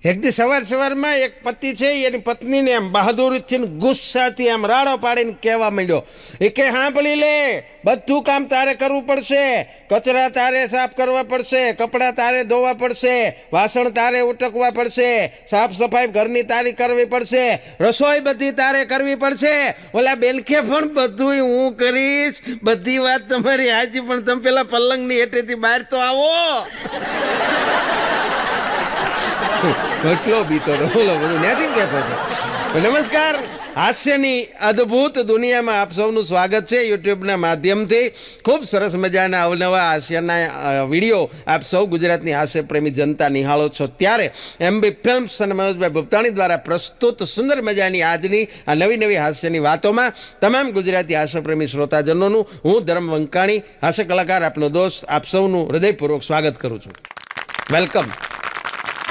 એક દી સવારમાં એક પતિ છે એની પત્નીને એમ બહાદુરીથી ગુસ્સાથી આમ રાડો પાડીને કહેવા માંડ્યો એ કે સાંભળી લે, બધું કામ તારે કરવું પડશે, કચરા તારે સાફ કરવા પડશે, કપડાં તારે ધોવા પડશે, વાસણ તારે ઉટકવા પડશે, સાફ સફાઈ ઘરની તારી કરવી પડશે, રસોઈ બધી તારે કરવી પડશે. ઓલા બેનકે પણ બધું હું કરીશ, બધી વાત તમારી હાજી, પણ તમે પેલા પલંગની હેઠેથી બહાર તો આવો. કેટલો બીતો હતો, બોલો બધું ત્યાંથી કહેતો હતો. નમસ્કાર, હાસ્યની અદ્ભુત દુનિયામાં આપ સૌનું સ્વાગત છે યુટ્યુબના માધ્યમથી. ખૂબ સરસ મજાના અવનવા હાસ્યના વિડીયો આપ સૌ ગુજરાતની હાસ્ય પ્રેમી જનતા નિહાળો છો. ત્યારે MB ફિલ્મ્સ અને મનોજભાઈ ભૂપતાણી દ્વારા પ્રસ્તુત સુંદર મજાની આજની આ નવી હાસ્યની વાતોમાં તમામ ગુજરાતી હાસ્યપ્રેમી શ્રોતાજનોનું હું ધર્મ વંકાણી, હાસ્ય કલાકાર આપનો દોસ્ત, આપ સૌનું હૃદયપૂર્વક સ્વાગત કરું છું. વેલકમ.